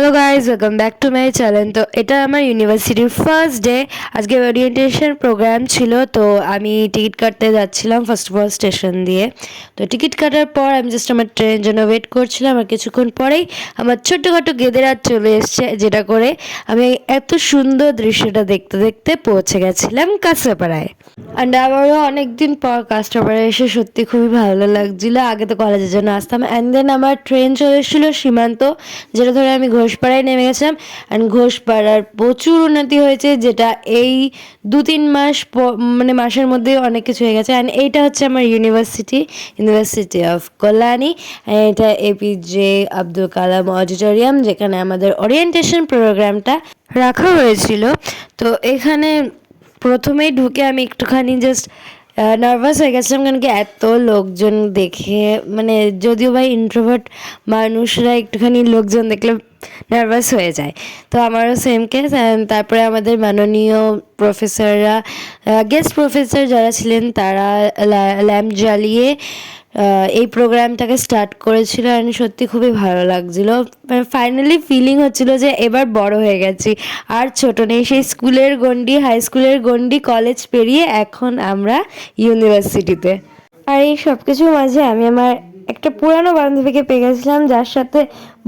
Hello guys, welcome back to my channel. তো এটা আমার ইউনিভার্সিটির ফার্স্ট ডে। আজকে ওরিয়েন্টেশন প্রোগ্রাম ছিল, তো আমি টিকিট কাটতে যাচ্ছিলাম ফার্স্ট অফ অল স্টেশন দিয়ে। তো টিকিট কাটার পর আমি জাস্ট আমার ট্রেনের জন্য ওয়েট করছিলাম, আর কিছুক্ষণ পরেই আমার ছোট্টখাটো গেদেরাত চলে এসছে, যেটা করে আমি এত সুন্দর দৃশ্যটা দেখতে দেখতে পৌঁছে গেছিলাম কাঁচরাপাড়ায়। অ্যান্ড আমারও অনেকদিন পর কাঁচরাপাড়ায় এসে সত্যি খুবই ভালো লাগছিলো। আগে তো কলেজের জন্য আসতাম, অ্যান্ড দেন আমার ট্রেন চলে এসেছিলো সীমান্ত, যেটা ধরে আমি ঘোষপাড়ায় নেমে গেছিলাম। অ্যান্ড ঘোষপাড়ার প্রচুর উন্নতি হয়েছে, যেটা এই 2-3 মাস মানে মাসের মধ্যে অনেক কিছু হয়ে গেছে। অ্যান্ড এইটা হচ্ছে আমার ইউনিভার্সিটি অফ কল্যাণী। এটা এপিজে আব্দুল কালাম অডিটোরিয়াম, যেখানে আমাদের ওরিয়েন্টেশন প্রোগ্রামটা রাখা হয়েছিল। তো এখানে প্রথমেই ঢুকে আমি একটুখানি জাস্ট নার্ভাস হয়ে গেছিলাম, কারণ কি এত লোকজন দেখে, মানে যদিও বা ইন্ট্রোভার্ট মানুষরা একটুখানি লোকজন দেখলে নার্ভাস হয়ে যায়। তো আমারও সেম কেস। তারপরে আমাদের মাননীয় প্রফেসররা, গেস্ট প্রফেসর যারা ছিলেন, তারা ল্যাম্প জ্বালিয়ে এই প্রোগ্রামটাকে স্টার্ট করেছিল। অ্যান্ড সত্যি খুবই ভালো লাগছিলো। ফাইনালি ফিলিং হচ্ছিল যে এবার বড় হয়ে গেছি, আর ছোট নেই। সেই স্কুলের গণ্ডি, হাই স্কুলের গণ্ডি, কলেজ পেরিয়ে এখন আমরা ইউনিভার্সিটিতে। আর এই সব কিছুর মাঝে আমি আমার একটা পুরানো বান্ধবীকে পেয়ে গেছিলাম, যার সাথে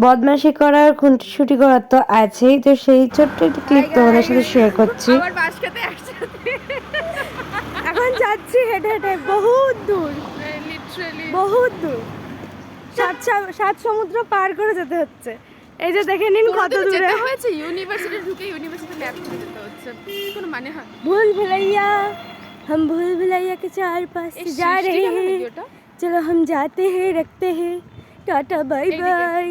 বদমাশি করার, খুনসুটি করার তো আছেই। তো সেই ছোট্ট একটা ক্লিপ তোমাদের সাথে শেয়ার করছি। এখন যাচ্ছি হেঁটে হেঁটে বহুত দূর, বহুত দূর, সাত সমুদ্র পার করে যেতে হচ্ছে। এই যে দেখে নিন কত দূরে হয়েছে। ইউনিভার্সিটি ঢুকে ইউনিভার্সিটি ল্যাব করে যেতে হচ্ছে, কোনো মানে হয়? ভুল ভুলাইয়া, हम भूल भुलैया के चार पास जा रहे हैं, चलो हम जाते हैं, रखते हैं, टाटा बाय बाय।